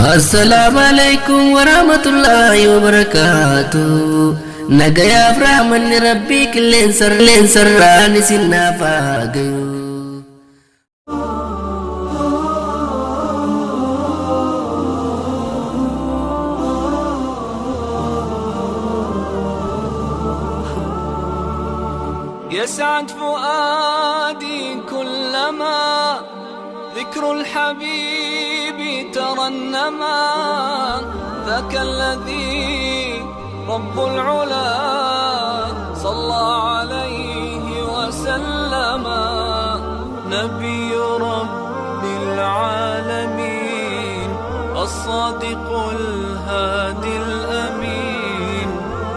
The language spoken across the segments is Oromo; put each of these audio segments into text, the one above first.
السلام عليكم ورحمة الله وبركاته. نجايا فرحمن ربي كلين سر راني سنا فاقيو. يسعد فؤادي كلما ذكر الحبيب ترنما ذاك الذي رب العلا صلى عليه وسلم نبي رب العالمين الصادق الهادي الأمين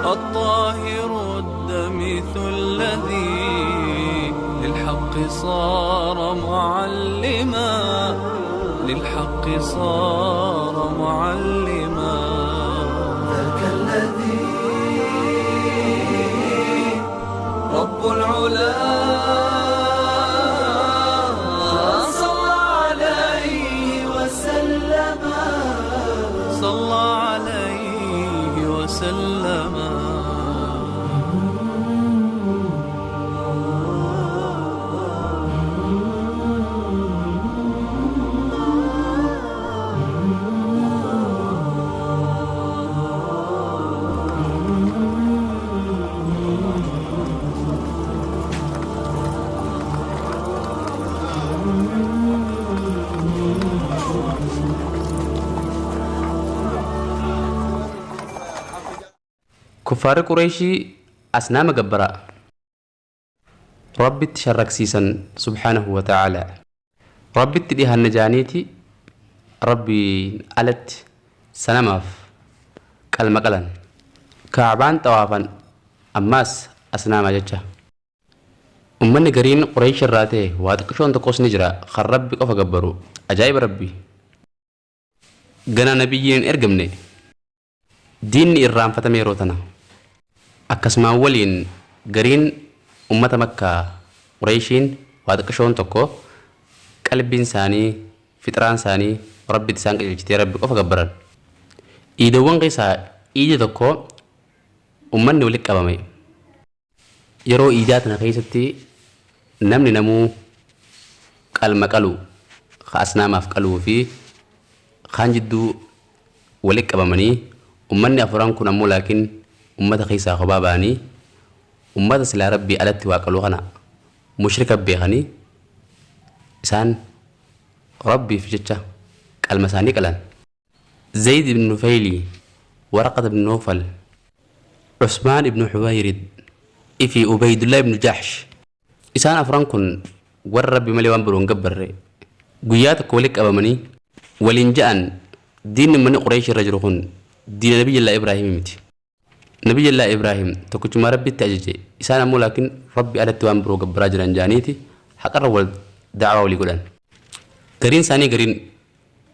الطاهر الدمث الذي للحق صار معلما للحق صار معلما ذاك الذي رب العلا صلى عليه وسلم صلى عليه وسلم. كفار قريشي أصنام جبراء ربي تشرك سيسن سبحانه وتعالى ربي تديها النجانيتي ربي ألت سنماف كالمقلن كعبان توافن أماس أصنام جتة أمني قرين قريش الراتي واتكشون تقوس نجرا خربي قف جبرو أجايب ربي جنا نبيين إرجمني دين إرام فتميروتنا akkasuma waliin gariin ummata makkaa qurayshiin waa xiqqashoon tokko qalbiin isaanii fitraan isaanii rabbitti isaan qajeelchitee rabbi qofa gabbaran iidawwan keessaa iidi tokko ummanni walitti qabame yeroo iidaa tana keessatti namni namuu qalma qalu asnaamaaf qaluu fi kaan jidduu walitti qabamanii ummanni afuran kun ammoo laakiin ummata keessaa kophaa ba'anii ummata silaa rabbii alatti waaqaluu kana mushrika beekanii isaan rabbiif jecha qalma isaanii qalan. Zayd ibn Nufayli, Waraqat ibn Nawfal, Usmaan ibn Huwayrid fi Ubaydullah ibn Jahsh isaan afran kun warra rabbi malee waan biroon gabbarre guyyaa tokko walitti qabamanii waliin ja'an diinni manni Quraysh irra jiru kun diina Nabiyyi Ibraahim miti. نبي الله إبراهيم تكتم ربي تأجج إسانا مو لكن ربي على التوام بروق براجل جانيتي حق الرول دعوة وليقولن قرين ثاني قرين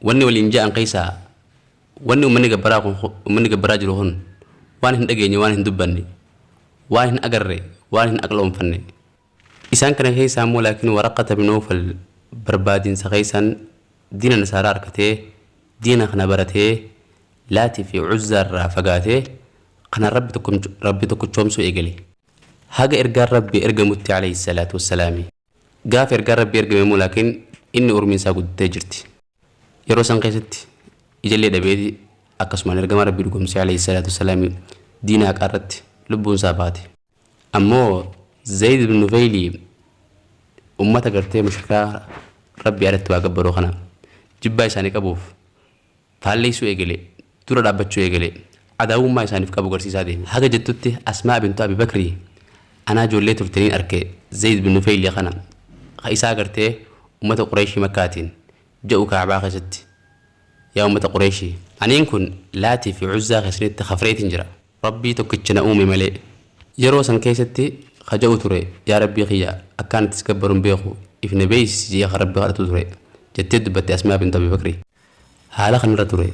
وني والإنجاء قيسا وني ومني براجل هون وانهن أجيني وانهن دبني وانهن أقري وانهن أقلهم فني إسان كان قيسا مو لكن ورقة بنوفل بربادين سقيسا دين نسارار كته دين خنبرته لاتي في عزر رافقاته أنا ربي تكون سو إيجلي هاجا إرجع ربي إرجع متي عليه الصلاة والسلام جاف إرجع ربي إرجع مو لكن إني أرمي ساقود تجرتي يروسان قيستي يجلي دبيدي أكسمان إرجع ربي رقم سي عليه الصلاة والسلام دينا أكارت لبون ساباتي أمو زيد بن نفيلي أمتا قرتي مشكا ربي أردت وأكبرو خنا جبا يساني كبوف فهالي سو إيجلي تورا دابتشو إيجلي عداو ما يساني في كابو قرسيسا دي حاجة جدتي أسماء بنت أبي بكري أنا جوليت فتنين أركي زيد بن نفيل يا خنا خيسا قرتي أمة قريشي مكاتين جاءوا كعبا خشتي يا أمة قريشي أنا ينكن لاتي في عزة خسنت خفريت انجرا ربي تكتشنا أمي ملي يروسن كيستي خجاو تري يا ربي خيا أكانت تسكبرون بيخو إف نبيس يا ربي غلط تري جتد بتي أسماء بنت أبي بكري هالا خنرا تري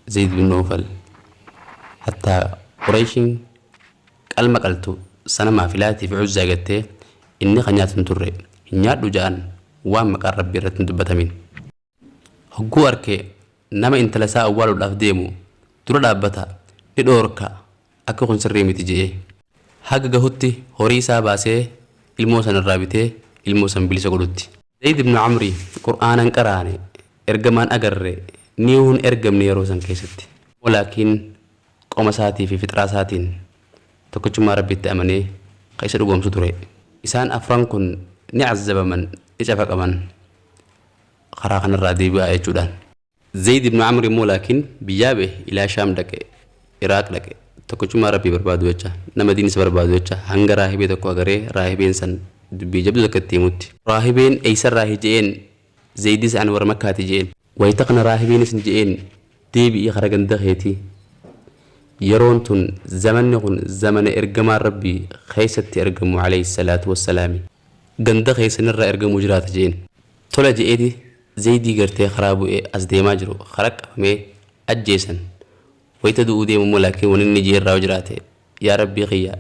زيد بن نوفل حتى قريش كلمة قلتو سنة ما فلاتي في عزة قلتي إني خنيات تري هنيات جان وام مقار ربي رتن دبتامين هقو أركي nama intala isaa awwaaluudhaaf deemu dura dhaabbata ni dhoorka akka kun sirrii miti jedhee haga gahutti horii isaa baasee ilmoo sanarraa bitee ilmoo san bilisa godhutti. Zayd ibn Amri Qur'aanan qaraane ergamaan agarre ni hun ergamne yeroo san keessatti. Walaakiin qoma isaatii fi fixraa isaatiin tokkichummaa rabbitti amanee ka isa dhugoomsu ture. Isaan afran kun ni azzabaman ni cafaqaman karaa kanarraa deebi'aa jechuudhaan. Zayd ibn Amri immoo laakiin biyyaa ba'e ilaa Shaam dhaqe Iraaq dhaqe tokkichummaa rabbii barbaadu jecha nama diin isa barbaadu jecha hanga raahibee tokko agaree raahibeen san dubbii jabdu akka itti himutti. Raahibeen eeysan raahii je'een Zaydis an warra makkaati je'een wayita kana raahibeenis ni je'een deebi'ii kara ganda keetii. Yeroon tun zamanni kun zamana ergamaan rabbii keessatti ergamu alayhi salaatu wassalaami ganda keessanirraa ergamuu jiraata je'een. Tola je'eeti Zaydii gartee karaa bu'ee as deemaa jiru karaa qabamee ajjeesan. Wayita du'uu deemu laakiin waan inni jeerraa jiraate yaa rabbii kiyya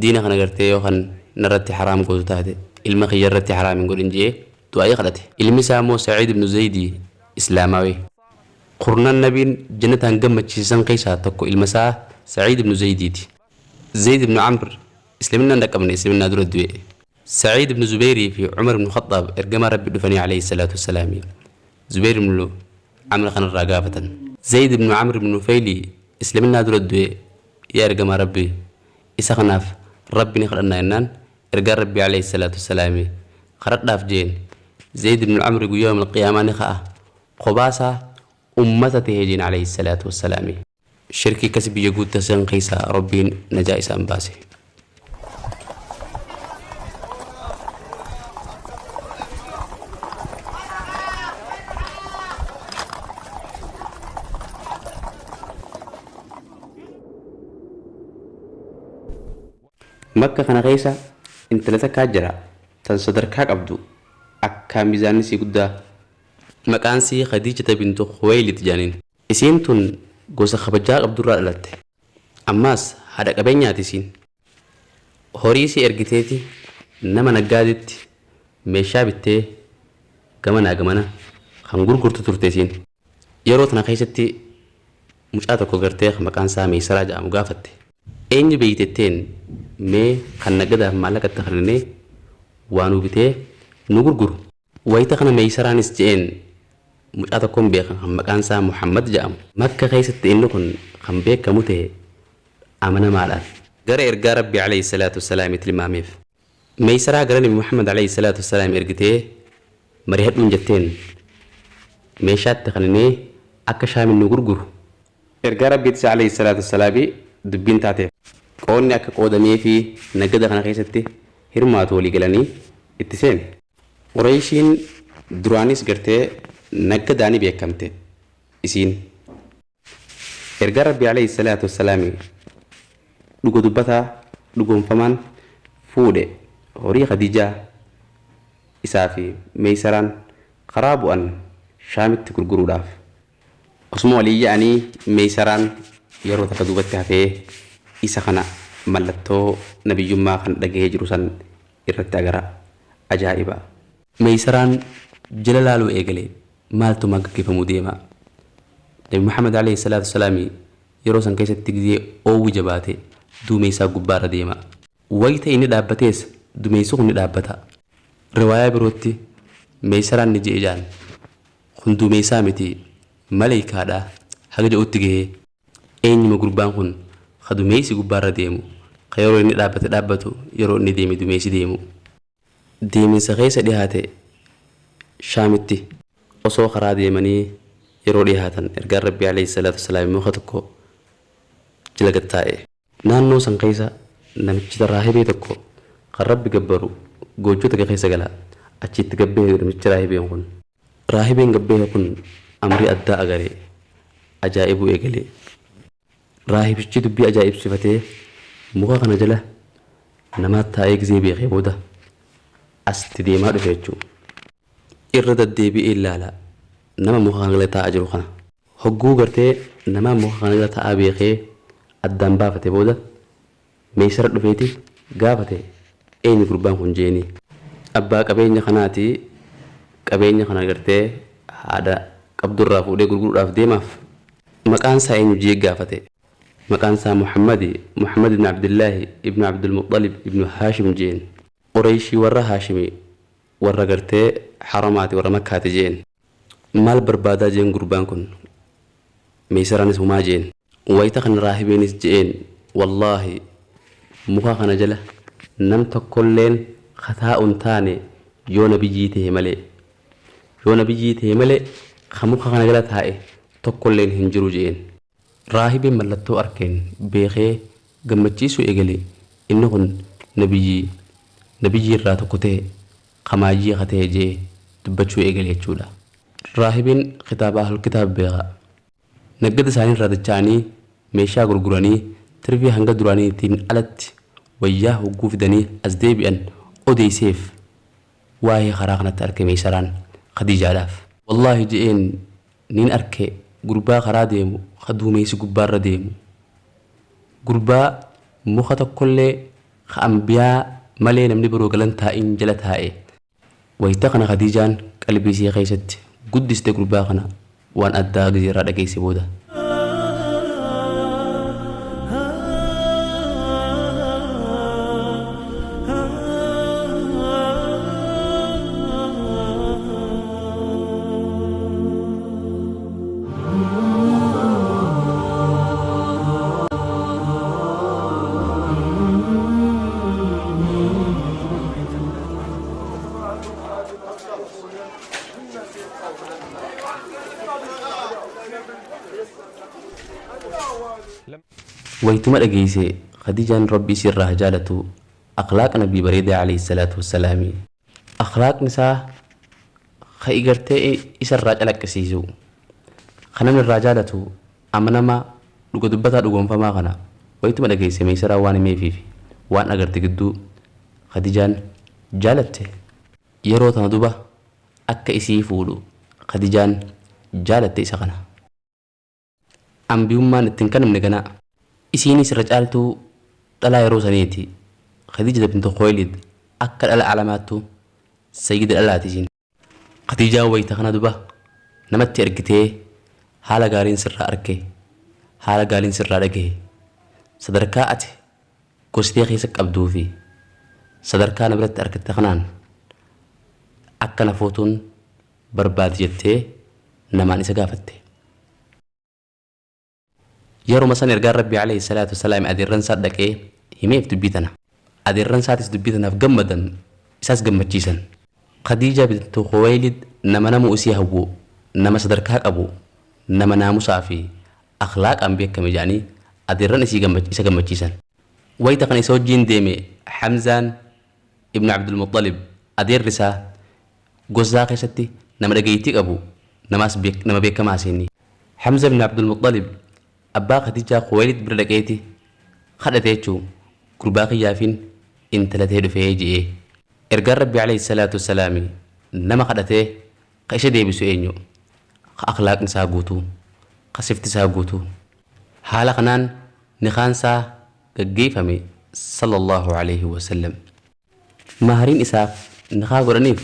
diina kana gartee yookaan narratti haraam gootu taate ilma kiyya irratti haraam hin godhin je'ee du'aa kadhate. Ilmi isaa immoo Sa'iid ibn Zaydii islaamaawee. Qurnan nabiin jannataan gammachiisan keessaa tokko ilma isaa Sa'iid ibn Zaydiiti. Zayd ibn Amr islaminaan dhaqqabne islaminaa dura du'e. Sa'iid ibn Zubairii fi Umar ibn Khattaab ergamaa rabbi dhufanii alayhi salaatu wassalaami. Zubair ibn Amr kanarraa gaafatan. Zayd ibn Amr ibn Nufayli islaminaa dura du'e yaa ergamaa rabbi isa kanaaf rabbi ni kadhannaa jennaan ergaa rabbi alayhi salaatu wassalaami kadhadhaaf jeen Zayd ibn Amr guyyaa yawmal qiyaamaa ni ka'a qobaasaa ummata tahee jeen alayhi salaatu wassalaami. Shirkii kasi biyya guutaa san keessaa rabbiin najaa isaan baase. Makka kana keessa intala takkaa jira tan sadarkaa qabdu akka miizaanni si guddaa maqaan si Khadiijata bintu Khuwaylid jaaniin. Isiin tun gosa kabajaa qabdurraa dhalatte ammaas haadha qabeenyaati. Isiin horii si ergiteeti nama naggaaditti meeshaa bittee gamanaa gamana kan gurgurtu turte. Isiin yeroo tana keessatti mucaa tokko gartee maqaan isaa Meesaraa jedhamu gaafatte. Eenyu beeytetteen mee kan nagadaaf maallaqa itti kennee waan bitee nu gurguru. Wayita kana Meesaraanis je'een mucaa tokkoon beekan kan maqaan isaa Muhammad jedhamu. Makka keessatti inni kun kan beekamu ta'e amanamaadhaan gara ergaa rabbi alayhi salaatu wassalaami tilmaameef. Meesaraa gara nabi Muhammad alayhi salaatu wassalaam ergitee mari'adhuun jetteen meeshaatti kennee akka Shaamin nu gurguru. Ergaa rabbiitti alayhi salaatu wassalaami dubbiin taateef qoonni akka qoodamee fi nagada kana keessatti hirmaatu walii galanii itti seene. Qurayshiin duraanis gartee nagadaanii beekamte. Isiin ergaa rabbi alayhi salaatu wassalaami dhugo dubbataa dhugoonfamaan fuudhe horii Khadiijaa isaa fi Meesaraan karaa bu'an Shaamitti gurguruudhaaf. Osuma walii yaa'anii Meesaraan yeroo takka duubatti hafee isa kana mallattoo nabiyyummaa kan dhagahee jiru san irratti agara. Ajaa'iba! Meesaraan jala laaluu eegalee maaltu gaggeeffamuu deema. Nabi Muhammad alayhi salaatu wassalaami yeroo san keessatti gizee oowwi jabaate duumeysaa gubbaarra deema. Wayita inni dhaabbatees duumeysi kun ni dhaabbata. Riwaayaa birootti Meesaraan ni je'e jaan kun duumeysaa miti maleeykaadha haga jedhutti gahee eenyuma gurbaan kun ka duumeysi gubbaarra deemu ka yeroo inni dhaabbatu yeroo inni deeme duumeysi deemu. Deeminsa keessa dhihaate Shaamitti osoo karaa deemanii yeroo dhihaatan ergaan rabbi alayhi salaatu wassalaam muka tokko jala gad taa'e. Naannoo san keessa namichi raahibee tokko kan rabbi gabbaru goojjoo takka keessa gala achitti gabbee namichi raahibeen kun. Raahibeen gabbee kun amrii addaa agaree ajaa'ibuu eegalee. Raahibichi dubbii ajaa'ibsifatee muka kana jala namaatti taa'ee gizee beekee booda asti deemaa dhufe jechuudha. Irra deddeebi'ee ilaala nama muka kana jala taa'aa jiru kana. Hogguu gartee nama muka kana jala taa'aa beekee addaan baafate booda Meesara dhufeeti gaafate eenyu gurbaan kun jeeni. Abbaa qabeenya kanaati qabeenya kana gartee haadha qabdurraa fuudhee gurguruudhaaf deemaaf maqaan isaa eenyu jee gaafate. maqaan isaa Muhammad ibn Abdullaahi ibn Abdul Muttalib ibn Haashim jeen. Qurayshii warra Haashimi warra gartee haramaati warra Makkaati jeen. maal barbaadaa jeen gurbaan kun meesaraanis humaa jeen. wayita kan raahibeenis jeen wallaahi muka kana jala nam tokkolleen khataa'un taane yoo nabiyyii ta'e malee ka muka kana jala taa'e tokkolleen hin jiru jeen. raahibeen mallattoo arkeen beekee gammachiisuu eegale inni kun nabiyyii irraa tokko ta'e kamaayii akka ta'e jee dubbachuu eegale jechuudha. raahibeen kitaaba ahlul kitaab beeka. naggada isaanii irraa dacha'anii meeshaa gurguranii tirfii hanga duraaniitiin alatti wayyaa hogguu fidanii as deebi'an odeyseef waa'ee karaa kanatti arke meesharaan Khadiijaadhaaf. wallaahi je'een niin arke gurbaa karaa deemu ka duumessi gubbaarra deemu gurbaa muka tokkollee ka ambiyaa malee namni biroo galan taa'in jala taa'e. wayita kana Khadiijaan qalbii ishee keessatti guddiste gurbaa kana waan addaa gizeerraa dhageesse booda. waytuma dhageesse Khadiijaan rabbi isirraa jaalatu akhlaaq nabii bareedaa alayhi salaatu wassalaam akhlaaqni isaa ka igartee isarraa calaqqisiisu kanamni irraa jaalatu amanama dhuga dubbataa dhugoonfamaa kana waytuma dhageesse meesharaa waan himeefiif waan agarte gidduu Khadiijaan jaalatte. yeroo tana duba akka isii fuudhu Khadiijaan jaalatte isa kana. ambiyummaan ittiin kanamne kana isiinis irra caaltuu dhalaa yeroo saniiti. Khadiija bintu Khuwaylid akka dhala alamaattu sayyida dhalaati isiin. Khadiijaan wayita kana duba namatti ergitee haala gaariin sirraa arge haala gaariin sirraa dhagahe sadarkaa ati gostee keessa qabduu fi sadarkaa na biratti argatte kanaan akka na footuun barbaadi jettee namaan isa gaafatte. yeroo masan ergaan rabbi alayhi salaatu wassalaam adeerran isaa dhaqee himeef dubbii tana. adeerran isaatis dubbii tanaaf gammadan isaas gammachiisan. Khadiija bintu Khuwaylid nama namu isii hawwu nama sadarkaa qabu nama naamusaa fi akhlaaqaan beekame jedhanii adeerran isa gammachiisan. wayita kana isa wajjiin deeme Hamzaan ibn Abdul Muttalib adeerri isaa gosaa keessatti nama dhageettii qabu nama beekamaa seeni. Hamza ibn Abdul Muttalib abbaa Khadiijaa Khuwaylid bira dhaqeeti kadhate jechuu gurbaa kiyyaafin intala ta'ee dhufee je'ee. ergaan rabbi alayhi salaatu wassalaam nama kadhatee ka isa deebisu eenyu ka akhlaaqni isaa guutuu ka sifti isaa guutuu. haala kanaan nikaan isaa gaggeeffame sallallahu alayhi wasallam. mahariin isaaf nikaa godhaniif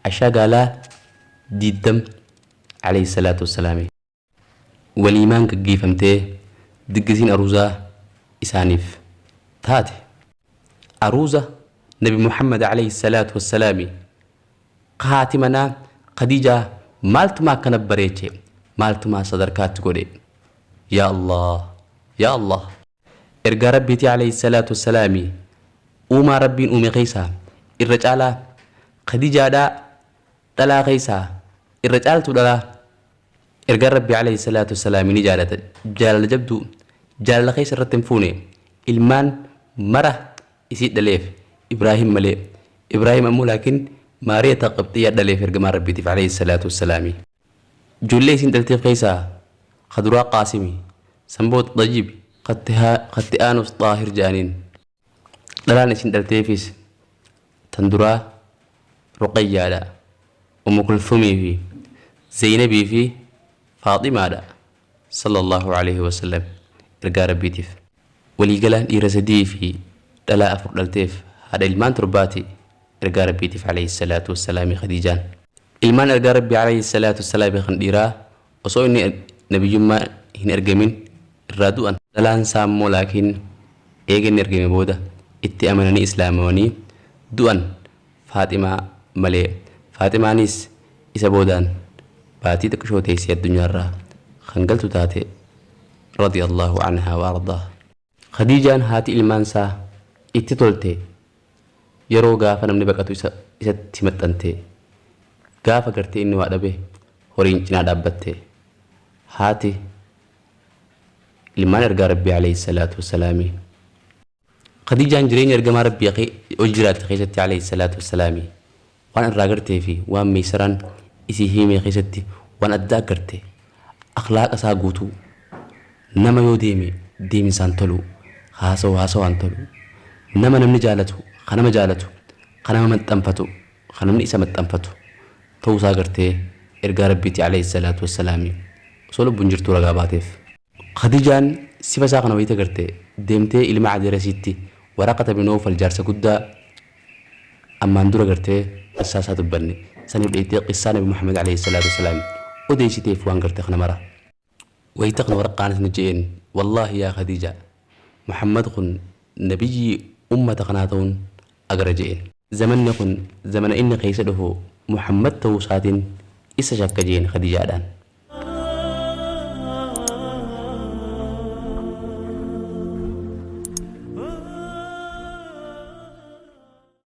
ashaa gaalaa 20 alayhi salaatu wassalaam. waliimaan gaggeeffamtee diggisiin aruuzaa isaaniif taate. aruuza nabi Muhammad alayhi salaatu wassalaam haati manaa Khadiijaa maaltumaa akkana bareeche maaltumaa sadarkaatti godhe. yaa Allah ergaa rabbiitii alayhi salaatu wassalaam uumaa rabbiin uume keessaa irra caalaa Khadiijaadhaa dhalaa keessaa irra caaltu dhalaa. ergaan rabbi alayhi salaatu wassalaam ni jaalata jaalala jabduu jaalala keessa irratti hin fuune ilmaan mara isii dhaleef Ibraahim malee. Ibraahim ammoo laakiin Maariyaa Qabxiyyaa dhaleef ergamaa rabbiitiif alayhi salaatu wassalaam. ijoollee isiin dhalteef keessaa Khaduraa Qaasimi Samboot Tayyib Qatti'aanus Xaahir jedhaniin. dhalaan isiin dhalteefis tan duraa Ruqayyaadha, Ummu Kulthumii fi Zaynabii fi Faaximaadha sallallahu alayhi wasallam. ergaa rabbiitiif waliigalaan dhiira 3 fi dhalaa 4 dhalteef haadha ilmaan 7 ergaa rabbiitiif alayhi salaatu wassalaam. Khadiijaan ilmaan ergaa rabbii alayhi salaatu wassalaam kan dhiiraa osoo inni nabiyyummaa hin ergamin irraa du'an. Dhalaan isaa immoo laakiin eega inni ergame booda itti amananii islaamawanii du'an Faaximaa malee. Faaximaanis isa boodaan baatii xiqqishoo teessee addunyaarraa kan galtu taate radiyallahu anhaa wa ardaa. Khadiijaan haati ilmaan isaa itti tolte yeroo gaafa namni baqatu isatti maxxante, gaafa gartee inni waa dhabe horiin cinaa dhaabbatte. Haati ilmaan ergaa rabbii alayhi salaatu wassalaami. Khadiijaan jireenya ergamaa rabbii hojii jiraate keessatti alayhi salaatu wassalaami waan irraa gartee fi waan meesaraan isii himee keessatti waan addaa garte. Akhlaaqa isaa guutuu nama yoo deeme deemisaan tolu, haasawaan tolu, nama namni jaalatu, kan nama jaalatu, kan nama maxxanfatu, kan namni isa maxxanfatu ta'uusaa gartee ergaa rabbiiti alayhi salaatu wassalaami osoo lubbuun jirtuu ragaa baateef. Khadiijaan sifa isaa kana wayita gartee deemtee ilma Adeerasiitti Waraqata bin Nawfal jaarsa guddaa ammaan dura gartee qissaa isaa dubbanne saniif dheeytee qissaa Nabi Muhammad alayhi salaatu wassalaami odeessiteef waan gartee kana mara. Wayita kana waraqaanis ni jeen wallaahi yaa Khadiija Muhammad kun nabiyyi ummata kanaa ta'uun agara jeen. Zamanni kun zamana inni keessa dhufu Muhammad ta'uu isaatiin isa shakka jeen Khadiijaadhaan.